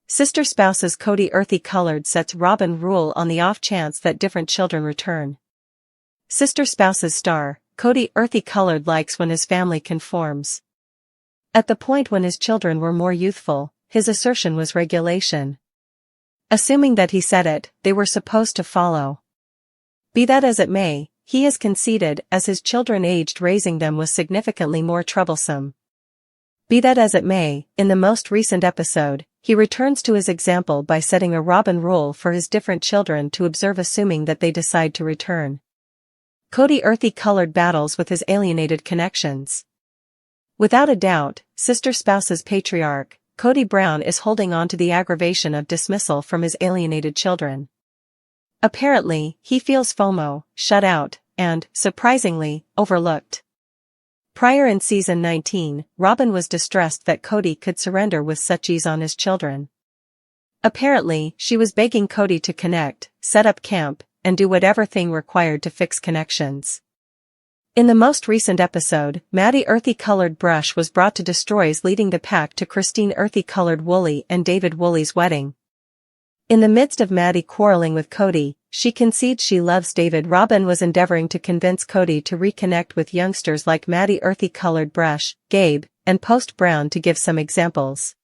Sister spouses Kody earthy colored sets Robyn rule on the off chance that different children return. Sister spouses star, Kody earthy colored likes when his family conforms. At the point when his children were more youthful, his assertion was regulation. Assuming that he said it, they were supposed to follow. Be that as it may, he has conceded as his children aged raising them was significantly more troublesome. Be that as it may, in the most recent episode, he returns to his example by setting a Robyn rule for his different children to observe assuming that they decide to return. Kody earthy colored battles with his alienated connections. Without a doubt, sister spouse's patriarch, Kody Brown is holding on to the aggravation of dismissal from his alienated children. Apparently, he feels FOMO, shut out, and, surprisingly, overlooked. Prior in season 19, Robyn was distressed that Kody could surrender with such ease on his children. Apparently, she was begging Kody to connect, set up camp, and do whatever thing required to fix connections. In the most recent episode, Maddie earthy colored brush was brought to destroys leading the pack to Christine earthy colored Wooly and David Wooly's wedding. In the midst of Maddie quarreling with Kody, she concedes she loves David. Robyn was endeavoring to convince Kody to reconnect with youngsters like Maddie earthy colored brush, Gabe, and Post Brown to give some examples.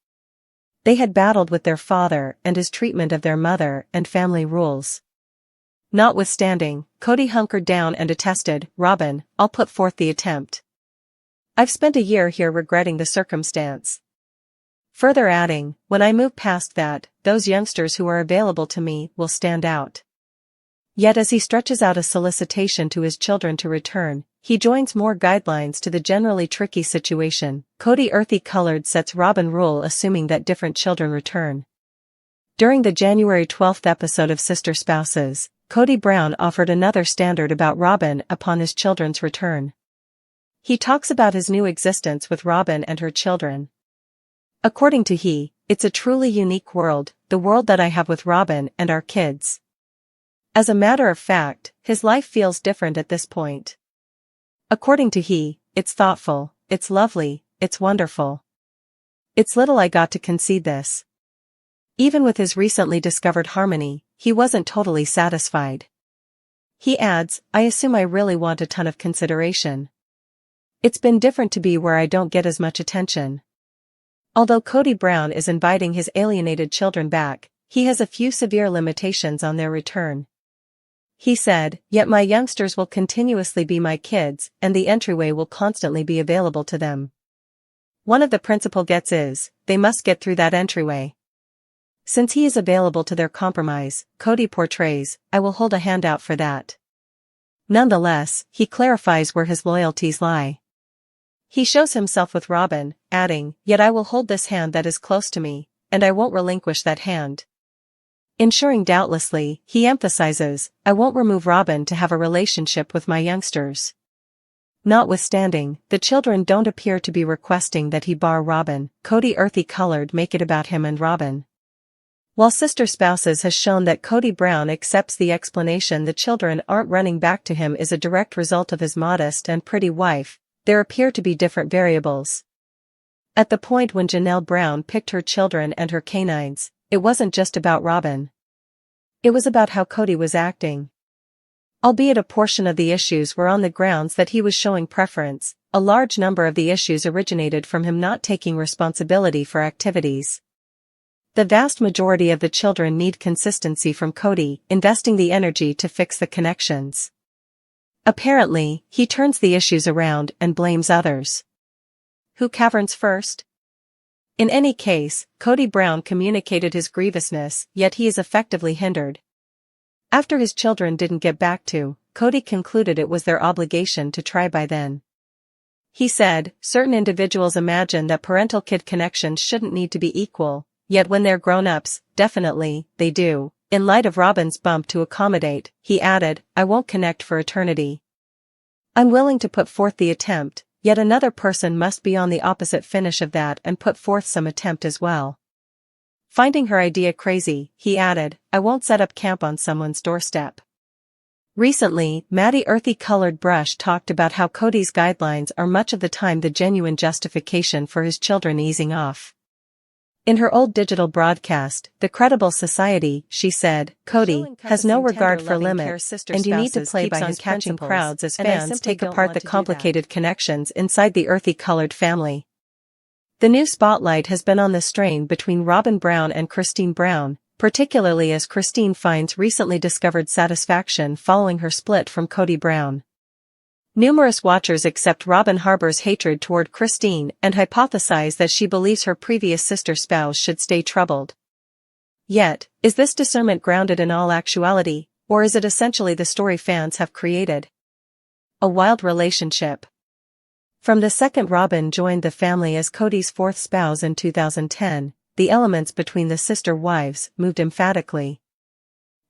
They had battled with their father and his treatment of their mother and family rules. Notwithstanding, Kody hunkered down and attested, "Robyn, I'll put forth the attempt. I've spent a year here regretting the circumstance." Further adding, "When I move past that, those youngsters who are available to me will stand out." Yet as he stretches out a solicitation to his children to return, he joins more guidelines to the generally tricky situation. Kody earthy colored sets Robyn rule assuming that different children return. During the January 12th episode of Sister Spouses, Kody Brown offered another standard about Robyn upon his children's return. He talks about his new existence with Robyn and her children. According to he, "It's a truly unique world, the world that I have with Robyn and our kids." As a matter of fact, his life feels different at this point. According to he, "It's thoughtful, it's lovely, it's wonderful. It's little I got to concede this." Even with his recently discovered harmony, he wasn't totally satisfied. He adds, "I assume I really want a ton of consideration. It's been different to be where I don't get as much attention." Although Kody Brown is inviting his alienated children back, he has a few severe limitations on their return. He said, "Yet my youngsters will continuously be my kids, and the entryway will constantly be available to them. One of the principal gets is, they must get through that entryway." Since he is available to their compromise, Kody portrays, "I will hold a hand out for that." Nonetheless, he clarifies where his loyalties lie. He shows himself with Robyn, adding, "Yet I will hold this hand that is close to me, and I won't relinquish that hand." Ensuring doubtlessly, he emphasizes, "I won't remove Robyn to have a relationship with my youngsters." Notwithstanding, the children don't appear to be requesting that he bar Robyn. Kody earthy colored make it about him and Robyn. While Sister Spouses has shown that Kody Brown accepts the explanation the children aren't running back to him is a direct result of his modest and pretty wife, there appear to be different variables. At the point when Janelle Brown picked her children and her canines, it wasn't just about Robyn. It was about how Kody was acting. Albeit a portion of the issues were on the grounds that he was showing preference, a large number of the issues originated from him not taking responsibility for activities. The vast majority of the children need consistency from Kody, investing the energy to fix the connections. Apparently, he turns the issues around and blames others. Who caverns first? In any case, Kody Brown communicated his grievousness, yet he is effectively hindered. After his children didn't get back to, Kody concluded it was their obligation to try by then. He said, "Certain individuals imagine that parental-kid connections shouldn't need to be equal, yet when they're grown-ups, definitely, they do." In light of Robyn's bump to accommodate, he added, "I won't connect for eternity. I'm willing to put forth the attempt, yet another person must be on the opposite finish of that and put forth some attempt as well." Finding her idea crazy, he added, "I won't set up camp on someone's doorstep." Recently, Maddie earthy colored brush talked about how Kody's guidelines are much of the time the genuine justification for his children easing off. In her old digital broadcast, The Credible Society, she said, "Kody has no regard for limits, and you need to play by his catching crowds as fans take apart the complicated connections inside the earthy-colored family." The new spotlight has been on the strain between Robyn Brown and Christine Brown, particularly as Christine finds recently discovered satisfaction following her split from Kody Brown. Numerous watchers accept Robyn harbors hatred toward Christine and hypothesize that she believes her previous sister spouse should stay troubled. Yet, is this discernment grounded in all actuality, or is it essentially the story fans have created? A wild relationship. From the second Robyn joined the family as Kody's fourth spouse in 2010, the elements between the sister wives moved emphatically.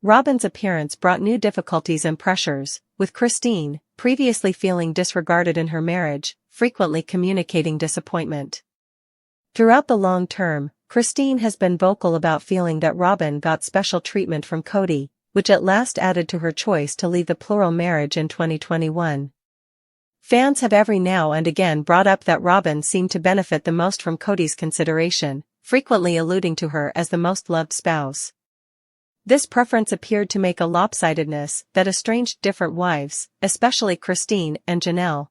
Robyn's appearance brought new difficulties and pressures, with Christine, previously feeling disregarded in her marriage, frequently communicating disappointment. Throughout the long term, Christine has been vocal about feeling that Robyn got special treatment from Kody, which at last added to her choice to leave the plural marriage in 2021. Fans have every now and again brought up that Robyn seemed to benefit the most from Kody's consideration, frequently alluding to her as the most loved spouse. This preference appeared to make a lopsidedness that estranged different wives, especially Christine and Janelle.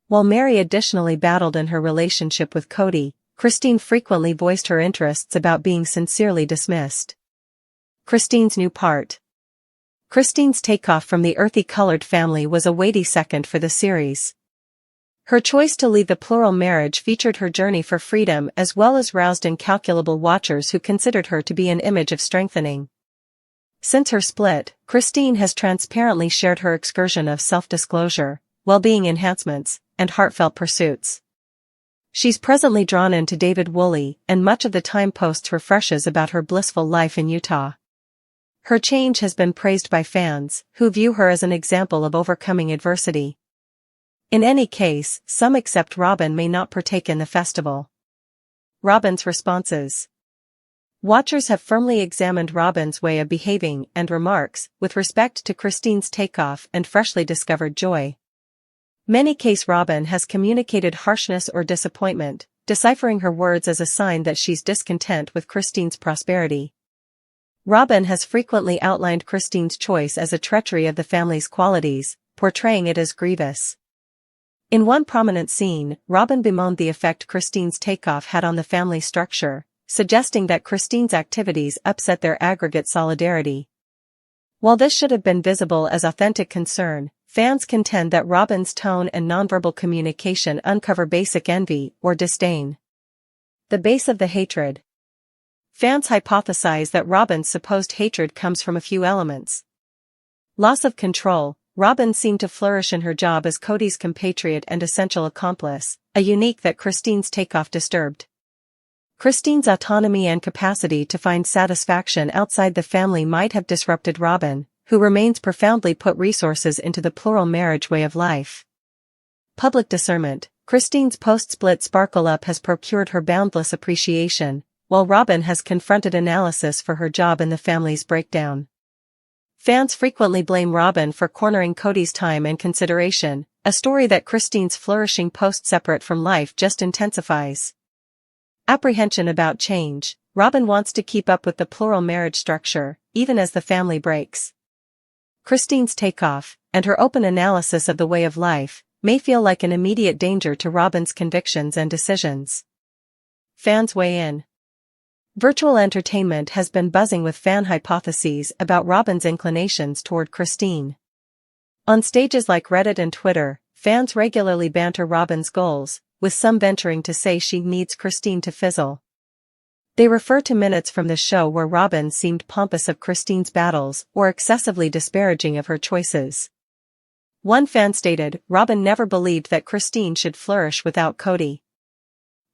While Mary additionally battled in her relationship with Kody, Christine frequently voiced her interests about being sincerely dismissed. Christine's new part. Christine's takeoff from the earthy-colored family was a weighty second for the series. Her choice to leave the plural marriage featured her journey for freedom as well as roused incalculable watchers who considered her to be an image of strengthening. Since her split, Christine has transparently shared her excursion of self-disclosure, well-being enhancements, and heartfelt pursuits. She's presently drawn into David Woolley and much of the time posts refreshes about her blissful life in Utah. Her change has been praised by fans, who view her as an example of overcoming adversity. In any case, some accept Robyn may not partake in the festival. Robyn's responses. Watchers have firmly examined Robyn's way of behaving and remarks with respect to Christine's takeoff and freshly discovered joy. Many case Robyn has communicated harshness or disappointment, deciphering her words as a sign that she's discontent with Christine's prosperity. Robyn has frequently outlined Christine's choice as a treachery of the family's qualities, portraying it as grievous. In one prominent scene, Robyn bemoaned the effect Christine's takeoff had on the family structure, suggesting that Christine's activities upset their aggregate solidarity. While this should have been visible as authentic concern, fans contend that Robyn's tone and nonverbal communication uncover basic envy or disdain. The base of the hatred. Fans hypothesize that Robyn's supposed hatred comes from a few elements. Loss of control. Robyn seemed to flourish in her job as Kody's compatriot and essential accomplice, a unique that Christine's takeoff disturbed. Christine's autonomy and capacity to find satisfaction outside the family might have disrupted Robyn, who remains profoundly put resources into the plural marriage way of life. Public discernment. Christine's post-split sparkle-up has procured her boundless appreciation, while Robyn has confronted analysis for her job in the family's breakdown. Fans frequently blame Robyn for cornering Kody's time and consideration, a story that Christine's flourishing post-separate from life just intensifies. Apprehension about change. Robyn wants to keep up with the plural marriage structure, even as the family breaks. Christine's takeoff, and her open analysis of the way of life, may feel like an immediate danger to Robyn's convictions and decisions. Fans weigh in. Virtual entertainment has been buzzing with fan hypotheses about Robyn's inclinations toward Christine. On stages like Reddit and Twitter, fans regularly banter Robyn's goals, with some venturing to say she needs Christine to fizzle. They refer to minutes from the show where Robyn seemed pompous of Christine's battles or excessively disparaging of her choices. One fan stated, "Robyn never believed that Christine should flourish without Kody.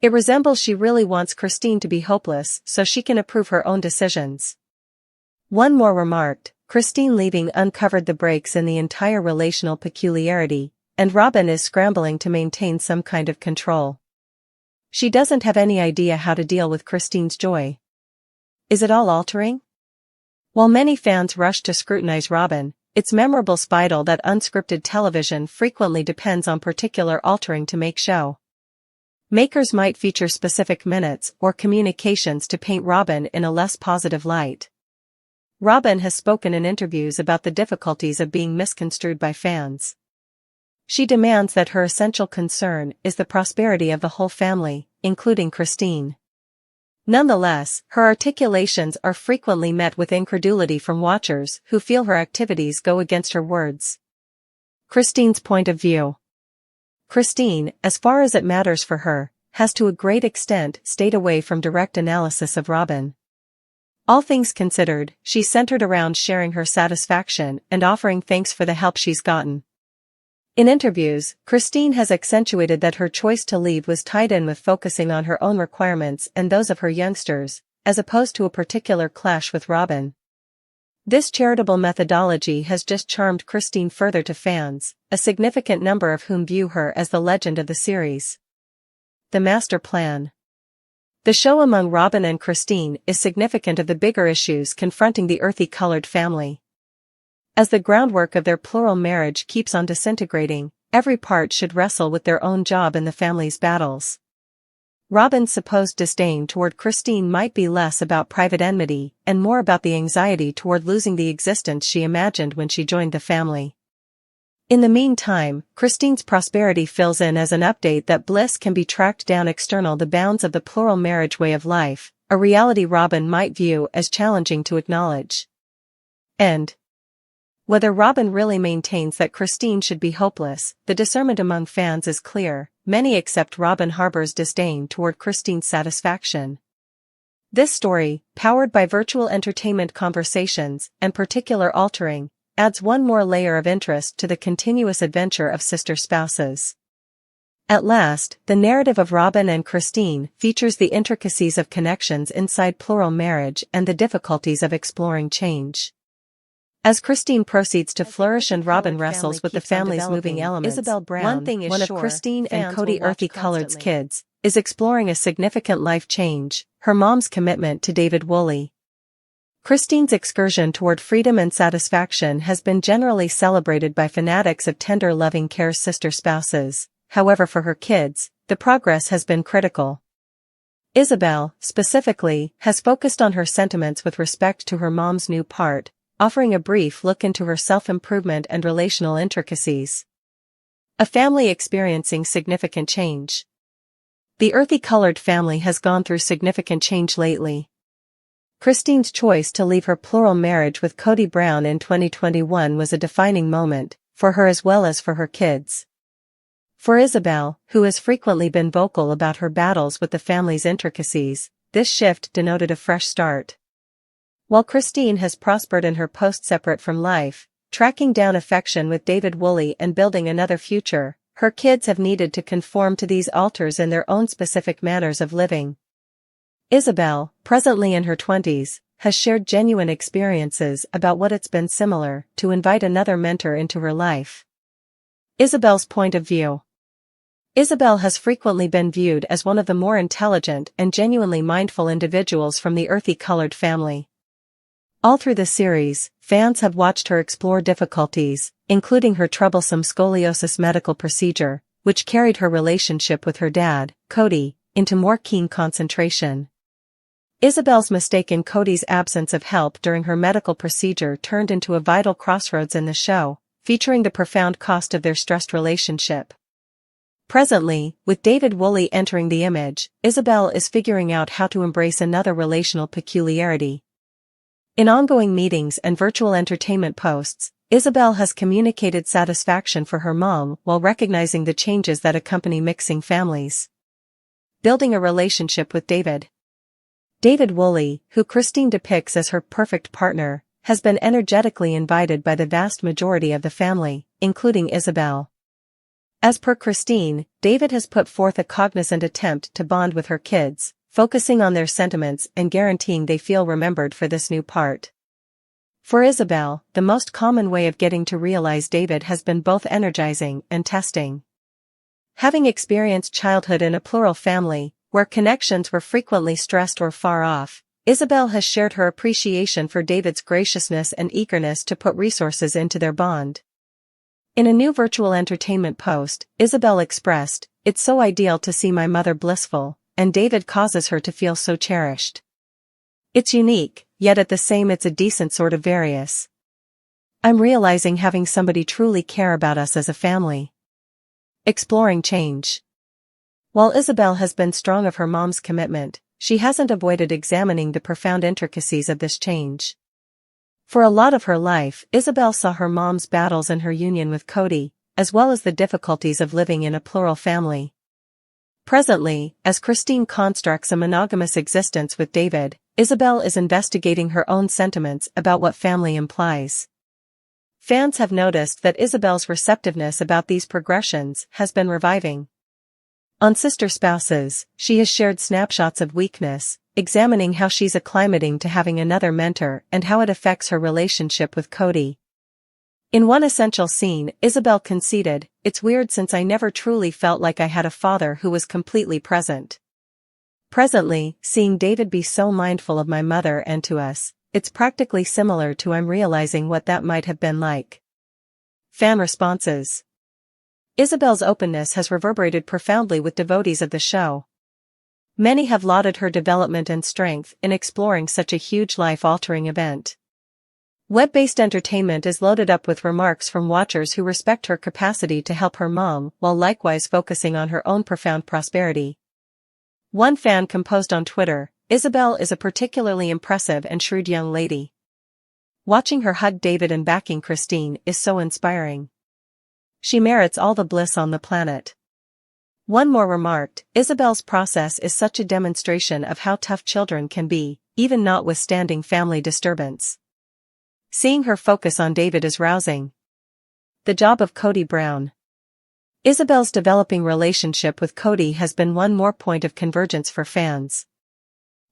It resembles she really wants Christine to be hopeless so she can approve her own decisions." One more remarked, "Christine leaving uncovered the breaks in the entire relational peculiarity, and Robyn is scrambling to maintain some kind of control. She doesn't have any idea how to deal with Christine's joy. Is it all altering?" While many fans rush to scrutinize Robyn, it's memorable spittle that unscripted television frequently depends on particular altering to make show. Makers might feature specific minutes or communications to paint Robyn in a less positive light. Robyn has spoken in interviews about the difficulties of being misconstrued by fans. She demands that her essential concern is the prosperity of the whole family, including Christine. Nonetheless, her articulations are frequently met with incredulity from watchers who feel her activities go against her words. Christine's point of view. Christine, as far as it matters for her, has to a great extent stayed away from direct analysis of Robyn. All things considered, she's centered around sharing her satisfaction and offering thanks for the help she's gotten. In interviews, Christine has accentuated that her choice to leave was tied in with focusing on her own requirements and those of her youngsters, as opposed to a particular clash with Robyn. This charitable methodology has just charmed Christine further to fans, a significant number of whom view her as the legend of the series. The master plan. The show among Robyn and Christine is significant of the bigger issues confronting the earthy-colored family. As the groundwork of their plural marriage keeps on disintegrating, every part should wrestle with their own job in the family's battles. Robyn's supposed disdain toward Christine might be less about private enmity and more about the anxiety toward losing the existence she imagined when she joined the family. In the meantime, Christine's prosperity fills in as an update that bliss can be tracked down external the bounds of the plural marriage way of life, a reality Robyn might view as challenging to acknowledge. End. Whether Robyn really maintains that Christine should be hopeless, the discernment among fans is clear. Many accept Robyn harbors disdain toward Christine's satisfaction. This story, powered by virtual entertainment conversations and particular altering, adds one more layer of interest to the continuous adventure of sister spouses. At last, the narrative of Robyn and Christine features the intricacies of connections inside plural marriage and the difficulties of exploring change. As Christine proceeds to flourish and Robyn wrestles with the family's moving elements, Isabel Brown, one of Christine and Kody earthy-colored's kids, is exploring a significant life change, her mom's commitment to David Woolley. Christine's excursion toward freedom and satisfaction has been generally celebrated by fanatics of tender loving care sister spouses. However, for her kids, the progress has been critical. Isabel, specifically, has focused on her sentiments with respect to her mom's new part, offering a brief look into her self-improvement and relational intricacies. A family experiencing significant change. The earthy-colored family has gone through significant change lately. Christine's choice to leave her plural marriage with Kody Brown in 2021 was a defining moment, for her as well as for her kids. For Isabel, who has frequently been vocal about her battles with the family's intricacies, this shift denoted a fresh start. While Christine has prospered in her post-separate from life, tracking down affection with David Woolley and building another future, her kids have needed to conform to these altars in their own specific manners of living. Isabel, presently in her 20s, has shared genuine experiences about what it's been similar to invite another mentor into her life. Isabel's point of view. Isabel has frequently been viewed as one of the more intelligent and genuinely mindful individuals from the earthy-colored family. All through the series, fans have watched her explore difficulties, including her troublesome scoliosis medical procedure, which carried her relationship with her dad, Kody, into more keen concentration. Isabel's mistake in Kody's absence of help during her medical procedure turned into a vital crossroads in the show, featuring the profound cost of their stressed relationship. Presently, with David Woolley entering the image, Isabel is figuring out how to embrace another relational peculiarity. In ongoing meetings and virtual entertainment posts, Isabel has communicated satisfaction for her mom while recognizing the changes that accompany mixing families. Building a relationship with David. David Woolley, who Christine depicts as her perfect partner, has been energetically invited by the vast majority of the family, including Isabel. As per Christine, David has put forth a cognizant attempt to bond with her kids, focusing on their sentiments and guaranteeing they feel remembered for this new part. For Isabel, the most common way of getting to realize David has been both energizing and testing. Having experienced childhood in a plural family, where connections were frequently stressed or far off, Isabel has shared her appreciation for David's graciousness and eagerness to put resources into their bond. In a new virtual entertainment post, Isabel expressed, "It's so ideal to see my mother blissful, and David causes her to feel so cherished. It's unique, yet at the same it's a decent sort of various. I'm realizing having somebody truly care about us as a family." Exploring change. While Isabel has been strong of her mom's commitment, she hasn't avoided examining the profound intricacies of this change. For a lot of her life, Isabel saw her mom's battles and her union with Kody, as well as the difficulties of living in a plural family. Presently, as Christine constructs a monogamous existence with David, Isabel is investigating her own sentiments about what family implies. Fans have noticed that Isabel's receptiveness about these progressions has been reviving. On Sister Spouses, she has shared snapshots of weakness, examining how she's acclimating to having another mentor and how it affects her relationship with Kody. In one essential scene, Isabel conceded, "It's weird since I never truly felt like I had a father who was completely present. Presently, seeing David be so mindful of my mother and to us, it's practically similar to I'm realizing what that might have been like." Fan responses. Isabel's openness has reverberated profoundly with devotees of the show. Many have lauded her development and strength in exploring such a huge life-altering event. Web-based entertainment is loaded up with remarks from watchers who respect her capacity to help her mom while likewise focusing on her own profound prosperity. One fan composed on Twitter, "Isabel is a particularly impressive and shrewd young lady. Watching her hug David and backing Christine is so inspiring. She merits all the bliss on the planet." One more remarked, "Isabel's process is such a demonstration of how tough children can be, even notwithstanding family disturbance. Seeing her focus on David is rousing." The job of Kody Brown. Isabel's developing relationship with Kody has been one more point of convergence for fans.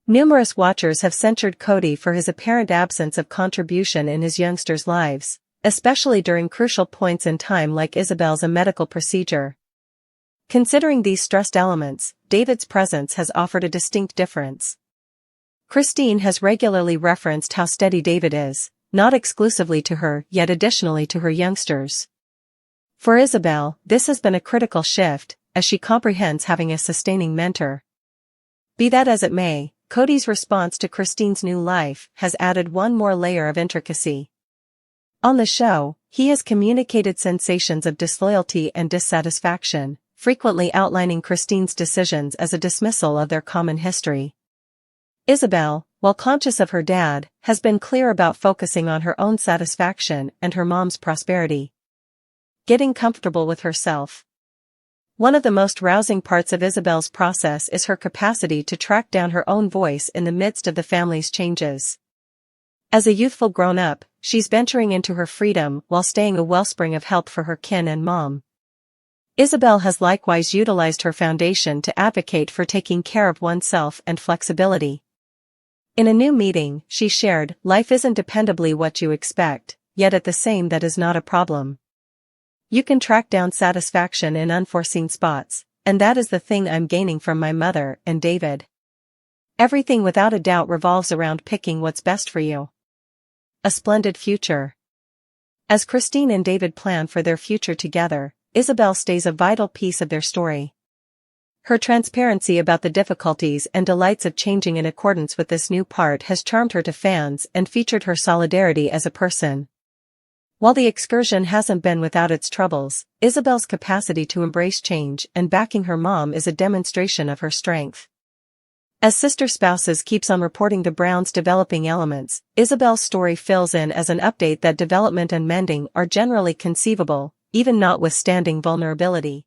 Numerous watchers have censured Kody for his apparent absence of contribution in his youngsters' lives, especially during crucial points in time like Isabel's medical procedure. Considering these stressed elements, David's presence has offered a distinct difference. Christine has regularly referenced how steady David is, not exclusively to her yet additionally to her youngsters. For Isabel, this has been a critical shift, as she comprehends having a sustaining mentor. Be that as it may, Kody's response to Christine's new life has added one more layer of intricacy. On the show, he has communicated sensations of disloyalty and dissatisfaction, frequently outlining Christine's decisions as a dismissal of their common history. Isabel, while conscious of her dad, has been clear about focusing on her own satisfaction and her mom's prosperity. Getting comfortable with herself. One of the most rousing parts of Isabel's process is her capacity to track down her own voice in the midst of the family's changes. As a youthful grown-up, she's venturing into her freedom while staying a wellspring of help for her kin and mom. Isabel has likewise utilized her foundation to advocate for taking care of oneself and flexibility. In a new meeting, she shared, "Life isn't dependably what you expect, yet at the same that is not a problem. You can track down satisfaction in unforeseen spots, and that is the thing I'm gaining from my mother and David. Everything without a doubt revolves around picking what's best for you." A splendid future. As Christine and David plan for their future together, Isabel stays a vital piece of their story. Her transparency about the difficulties and delights of changing in accordance with this new part has charmed her to fans and featured her solidarity as a person. While the excursion hasn't been without its troubles, Isabel's capacity to embrace change and backing her mom is a demonstration of her strength. As Sister Spouses keeps on reporting the Browns' developing elements, Isabel's story fills in as an update that development and mending are generally conceivable, even notwithstanding vulnerability.